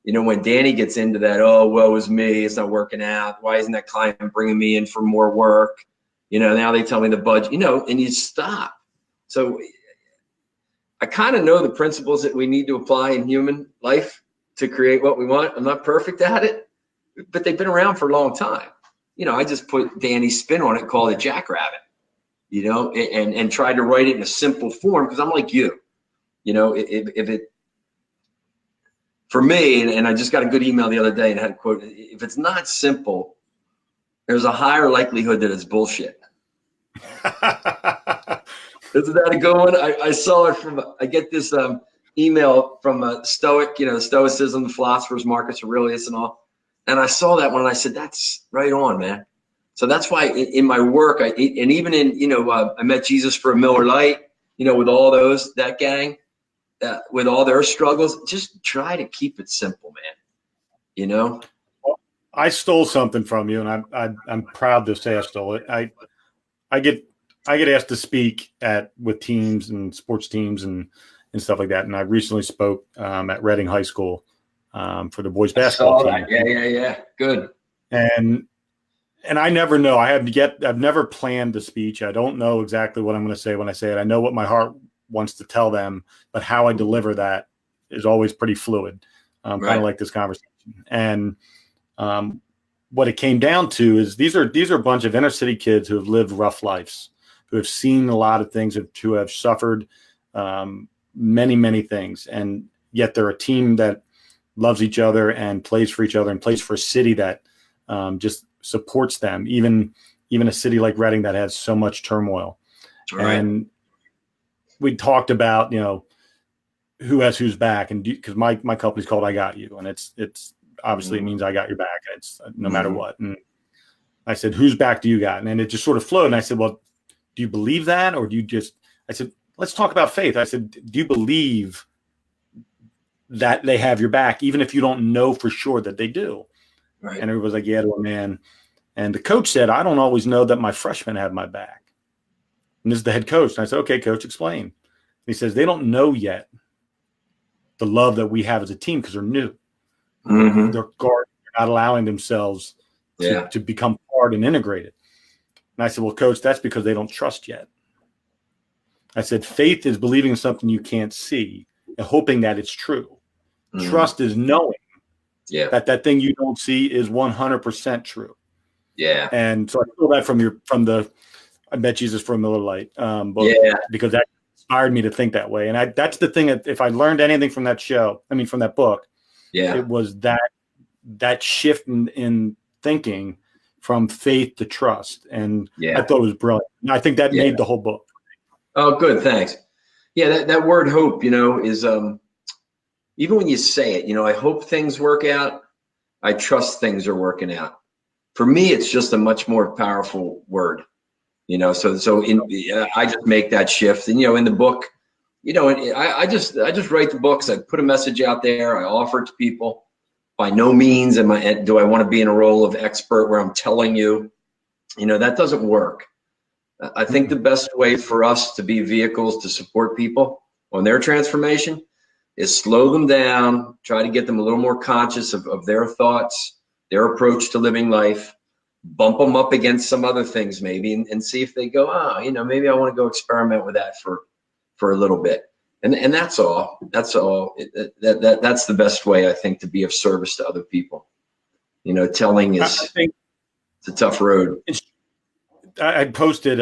When Danny gets into that, oh, woe is me, it's not working out. Why isn't that client bringing me in for more work? Now they tell me the budget, and you stop. So I kind of know the principles that we need to apply in human life to create what we want. I'm not perfect at it, but they've been around for a long time. I just put Danny's spin on it, called it Jackrabbit, and tried to write it in a simple form because I'm like you. If it, for me, and I just got a good email the other day and had a quote, if it's not simple, there's a higher likelihood that it's bullshit. Isn't that a good one? I saw it I get this email from a Stoic, Stoicism, the philosophers, Marcus Aurelius and all. And I saw that one and I said, that's right on, man. So that's why in my work, and even in, I met Jesus for a Miller Lite, with all that gang, with all their struggles, just try to keep it simple, man. Well, I stole something from you, and I'm proud to say I stole it. I get asked to speak with teams and sports teams and stuff like that. And I recently spoke at Reading High School for the boys basketball team. Yeah. Good. And I never know. I've never planned the speech. I don't know exactly what I'm going to say when I say it. I know what my heart wants to tell them, but how I deliver that is always pretty fluid. Kind of like this conversation. And what it came down to is these are a bunch of inner city kids who have lived rough lives, who have seen a lot of things, who have suffered many, many things. And yet they're a team that loves each other and plays for each other and plays for a city that just supports them, even a city like Reading that has so much turmoil. Right. And we talked about, who has who's back, and because my company's called I Got You, and it's obviously it means I got your back. It's no matter what. And I said, whose back do you got? And then it just sort of flowed. And I said, well, do you believe that, or do you just? I said, let's talk about faith. I said, do you believe that they have your back, even if you don't know for sure that they do? Right. And everybody's like, yeah, to a man. And the coach said, I don't always know that my freshmen have my back. And this is the head coach. And I said, okay, coach, explain. And he says, they don't know yet the love that we have as a team because they're new. Mm-hmm. They're not allowing themselves to become part and integrated. And I said, well, coach, that's because they don't trust yet. I said, faith is believing in something you can't see and hoping that it's true. Mm-hmm. Trust is knowing that thing you don't see is 100% true. Yeah. And so I feel that from I met Jesus for a Miller Lite, because that inspired me to think that way. And that's the thing. If I learned anything from that from that book, it was that shift in thinking from faith to trust. And I thought it was brilliant. And I think that made the whole book. Oh, good. Thanks. Yeah. That word hope, is, even when you say it, I hope things work out. I trust things are working out. For me, it's just a much more powerful word, so I just make that shift. And, in the book, I just write the books. I put a message out there. I offer it to people. By no means do I want to be in a role of expert where I'm telling you, that doesn't work. I think the best way for us to be vehicles to support people on their transformation is slow them down, try to get them a little more conscious of their thoughts, their approach to living life, bump them up against some other things maybe, and see if they go, maybe I want to go experiment with that for a little bit. And that's all. That's the best way, I think, to be of service to other people. Telling it's a tough road. I posted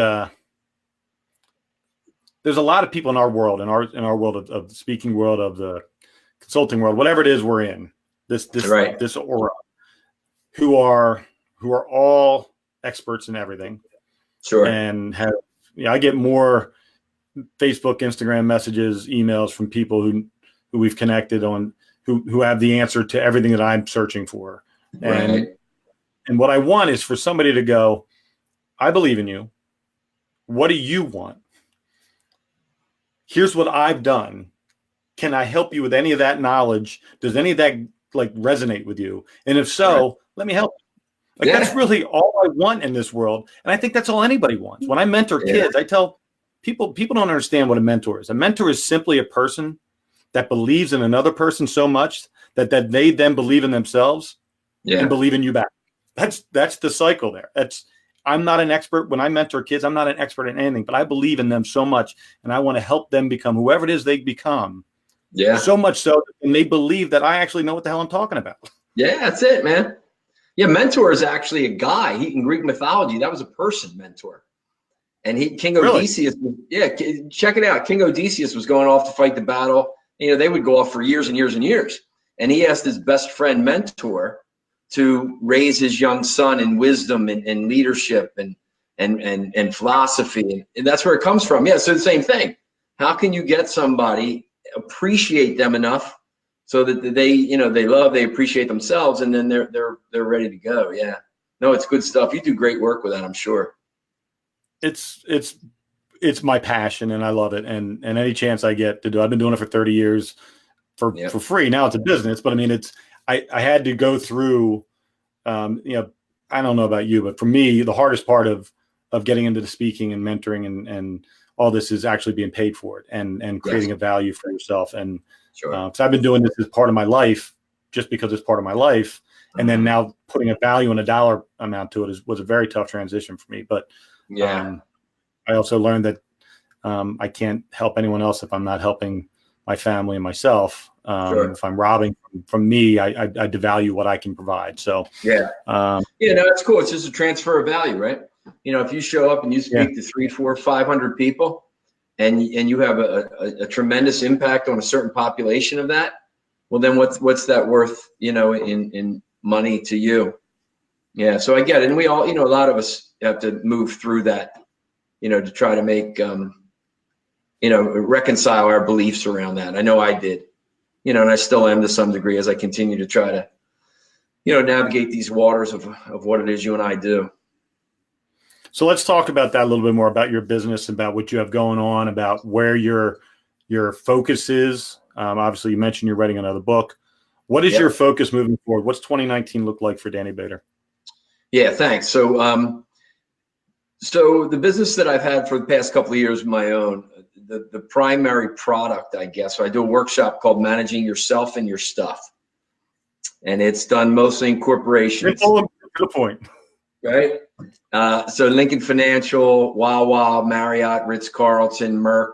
there's a lot of people in our world, in our world of the speaking world, of the consulting world, whatever it is we're in, this aura, who are all experts in everything. Sure. And have, I get more Facebook, Instagram messages, emails from people who we've connected on, who have the answer to everything that I'm searching for. And what I want is for somebody to go, I believe in you. What do you want? Here's what I've done. Can I help you with any of that knowledge? Does any of that resonate with you? And if so, let me help you. That's really all I want in this world. And I think that's all anybody wants. When I mentor kids, I tell people don't understand what a mentor is. A mentor is simply a person that believes in another person so much that they then believe in themselves and believe in you back. That's the cycle there. I'm not an expert. When I mentor kids, I'm not an expert in anything, but I believe in them so much, and I want to help them become whoever it is they become. Yeah. So much so, and they believe that I actually know what the hell I'm talking about. Yeah, that's it, man. Yeah, mentor is actually a guy. In Greek mythology, that was a person, mentor. And King Odysseus, check it out. King Odysseus was going off to fight the battle. They would go off for years and years and years. And he asked his best friend mentor to raise his young son in wisdom and leadership and philosophy. And that's where it comes from. Yeah, so the same thing. How can you get somebody, appreciate them enough so that they appreciate themselves, and then they're ready to go. Yeah. No, it's good stuff. You do great work with that, I'm sure. It's my passion, and I love it. And any chance I get to do, I've been doing it for 30 years for free. Now it's a business, but I mean, I had to go through, I don't know about you, but for me, the hardest part of getting into the speaking and mentoring and all this is actually being paid for it and creating a value for yourself. And so I've been doing this as part of my life, just because it's part of my life. And then now putting a value and a dollar amount to it was a very tough transition for me. But I also learned that I can't help anyone else if I'm not helping my family and myself. If I'm robbing from me, I devalue what I can provide. So it's cool. It's just a transfer of value, right? If you show up and you speak to 300, 400, 500 people, and you have a tremendous impact on a certain population of that, well, then what's that worth? In money to you. Yeah. So I get it, and we all, a lot of us have to move through that, to try to make, reconcile our beliefs around that. I know I did. And I still am to some degree as I continue to try to, navigate these waters of what it is you and I do. So let's talk about that a little bit more, about your business, about what you have going on, about where your focus is. Obviously, you mentioned you're writing another book. What is your focus moving forward? What's 2019 look like for Danny Bader? Yeah, thanks. So, so the business that I've had for the past couple of years, my own, the primary product, I guess. So I do a workshop called Managing Yourself and Your Stuff, and it's done mostly in corporations. Good point. Right. So Lincoln Financial, Wawa, Marriott, Ritz-Carlton, Merck,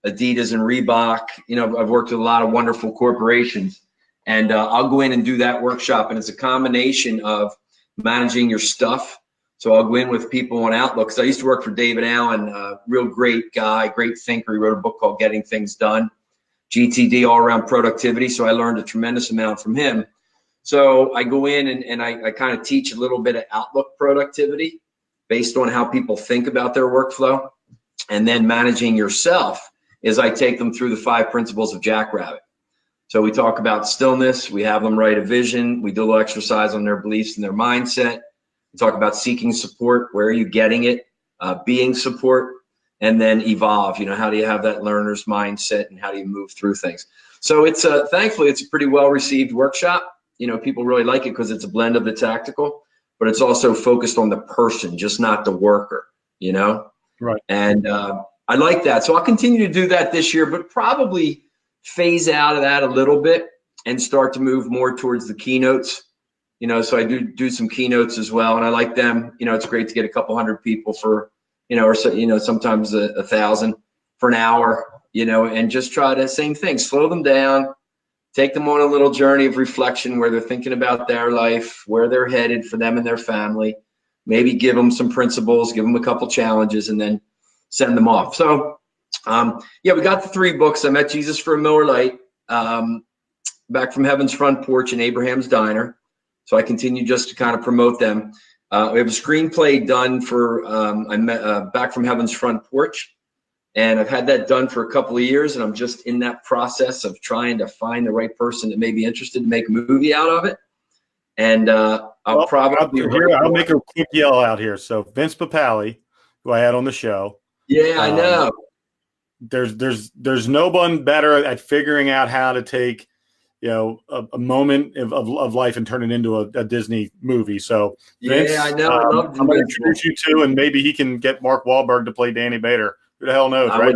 Adidas, and Reebok. I've worked with a lot of wonderful corporations, and I'll go in and do that workshop, and it's a combination of managing your stuff. So I'll go in with people on Outlook, because I used to work for David Allen, real great guy, great thinker. He wrote a book called Getting Things Done, GTD, all around productivity. So I learned a tremendous amount from him. So I go in and I kind of teach a little bit of Outlook productivity based on how people think about their workflow. And then managing yourself is I take them through the 5 principles of Jackrabbit. So we talk about stillness. We have them write a vision. We do a little exercise on their beliefs and their mindset. We talk about seeking support. Where are you getting it? Being support. And then evolve. How do you have that learner's mindset, and how do you move through things? So it's thankfully, it's a pretty well-received workshop. People really like it because it's a blend of the tactical, but it's also focused on the person, just not the worker, Right. And I like that. So I'll continue to do that this year, but probably phase out of that a little bit and start to move more towards the keynotes. So I do some keynotes as well, and I like them. It's great to get a couple hundred people for, or so, sometimes 1,000 for an hour, and just try to, same thing, slow them down, take them on a little journey of reflection where they're thinking about their life, where they're headed for them and their family, maybe give them some principles, give them a couple challenges, and then send them off. So Yeah, we got the 3 books. I Met Jesus for a Miller Lite, Back from Heaven's Front Porch, and Abraham's Diner. So I continue just to kind of promote them. We have a screenplay done for Back from Heaven's Front Porch. And I've had that done for a couple of years, and I'm just in that process of trying to find the right person that may be interested to make a movie out of it. And I'll make a quick yell out here. So Vince Papale, who I had on the show. Yeah, I know. There's no one better at figuring out how to take, a moment of life and turn it into a Disney movie. So Vince, yeah, I know. I love I'm going to introduce you to, and maybe he can get Mark Wahlberg to play Danny Bader. Who the hell knows, right?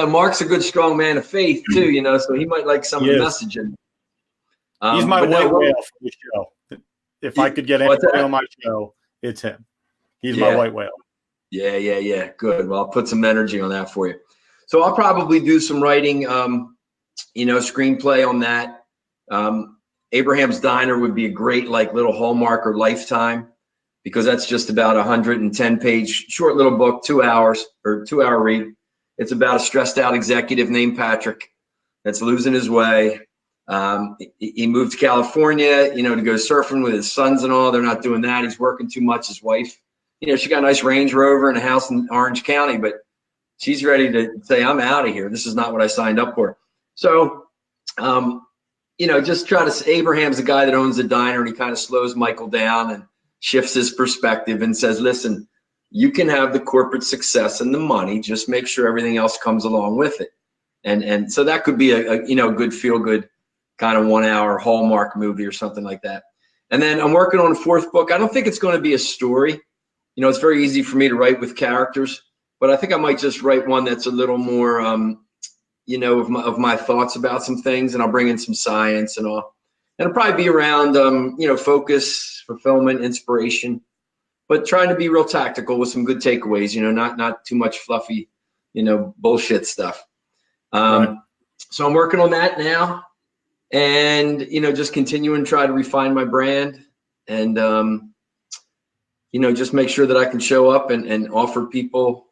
Mark's a good, strong man of faith too, so he might like some of the messaging. He's my white whale for the show. If I could get anybody on my show, it's him. He's my white whale. Yeah. Good. Well, I'll put some energy on that for you. So I'll probably do some writing, screenplay on that. Abraham's Diner would be a great little Hallmark or Lifetime, because that's just about 110-page short little book, 2 hours or 2-hour read. It's about a stressed out executive named Patrick that's losing his way. He moved to California, to go surfing with his sons and all. They're not doing that. He's working too much. His wife, she got a nice Range Rover and a house in Orange County, but she's ready to say, I'm out of here. This is not what I signed up for. So, just try to, Abraham's the guy that owns the diner, and he kind of slows Michael down and shifts his perspective and says, listen, you can have the corporate success and the money, just make sure everything else comes along with it. And so that could be a good feel-good kind of 1-hour Hallmark movie or something like that. And then I'm working on a 4th book. I don't think it's going to be a story. It's very easy for me to write with characters, but I think I might just write one that's a little more, of my thoughts about some things, and I'll bring in some science and all. And it'll probably be around, focus, fulfillment, inspiration, but trying to be real tactical with some good takeaways, not too much fluffy, bullshit stuff. Right. So I'm working on that now, and, just continuing to try to refine my brand and, just make sure that I can show up and offer people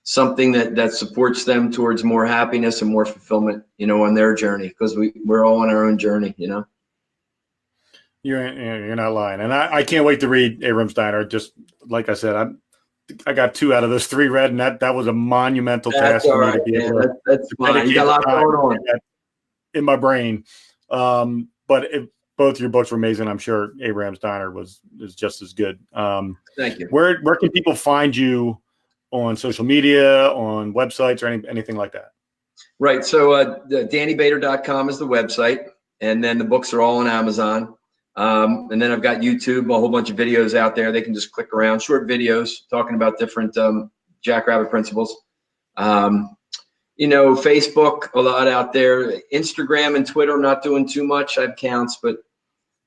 something that supports them towards more happiness and more fulfillment, on their journey, because we're all on our own journey, You're not lying. And I can't wait to read Abraham's Diner. Just like I said, I got 2 out of those 3 read, and that was a monumental task for me to be able to. That's fine. You got a lot going on in my brain. But both your books were amazing. I'm sure Abraham's Diner is just as good. Thank you. Where can people find you on social media, on websites, or anything like that? Right. So DannyBader.com is the website, and then the books are all on Amazon. And then I've got YouTube, a whole bunch of videos out there. They can just click around, short videos talking about different Jackrabbit principles. Facebook, a lot out there. Instagram and Twitter, I'm not doing too much. I have accounts, but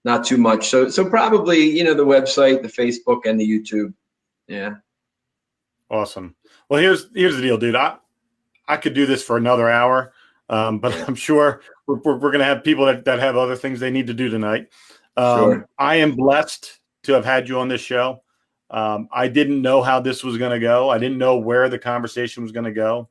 not too much. So probably, the website, the Facebook, and the YouTube. Yeah. Awesome. Well, here's the deal, dude. I could do this for another hour, but I'm sure we're going to have people that have other things they need to do tonight. Sure. I am blessed to have had you on this show. I didn't know how this was going to go. I didn't know where the conversation was going to go.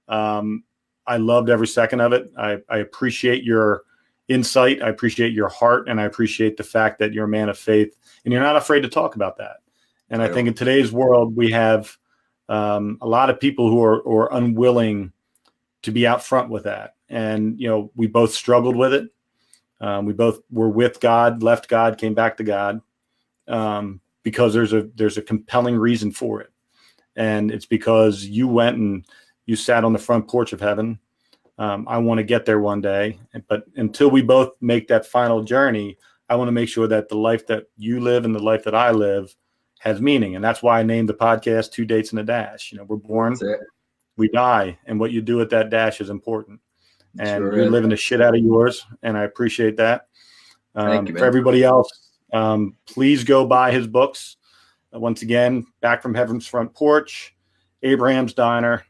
I loved every second of it. I appreciate your insight. I appreciate your heart, and I appreciate the fact that you're a man of faith and you're not afraid to talk about that. And I think in today's world, we have a lot of people who are unwilling to be out front with that. And, we both struggled with it. We both were with God, left God, came back to God, because there's a compelling reason for it. And it's because you went and you sat on the front porch of heaven. I want to get there one day, but until we both make that final journey, I want to make sure that the life that you live and the life that I live has meaning. And that's why I named the podcast 2 Dates and a Dash. We're born, we die, and what you do with that dash is important. And you're living the shit out of yours, and I appreciate that. Thank you, man. For everybody else, please go buy his books. Once again, Back from Heaven's Front Porch, Abraham's Diner,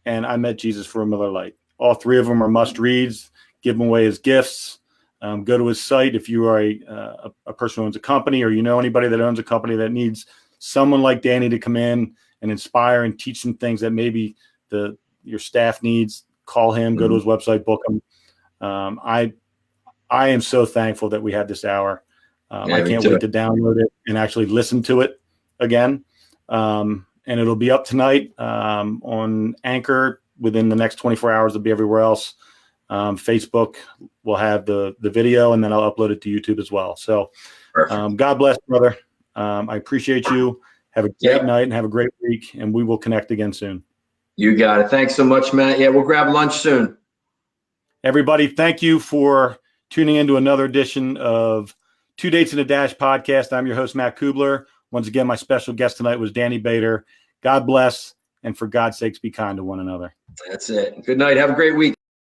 and I Met Jesus for a Miller Lite. All 3 of them are must-reads. Give them away as gifts. Go to his site if you are a person who owns a company, or anybody that owns a company that needs someone like Danny to come in and inspire and teach them things that maybe your staff needs, call him, go to his website, book him. I am so thankful that we had this hour. I can't wait to download it and actually listen to it again. And it'll be up tonight on Anchor. Within the next 24 hours, it'll be everywhere else. Facebook will have the video, and then I'll upload it to YouTube as well. So God bless, brother. I appreciate you. Have a great night and have a great week, and we will connect again soon. You got it. Thanks so much, Matt. Yeah, we'll grab lunch soon. Everybody, thank you for tuning into another edition of 2 Dates and a Dash podcast. I'm your host, Matt Cubbler. Once again, my special guest tonight was Danny Bader. God bless, and for God's sakes, be kind to one another. That's it. Good night. Have a great week.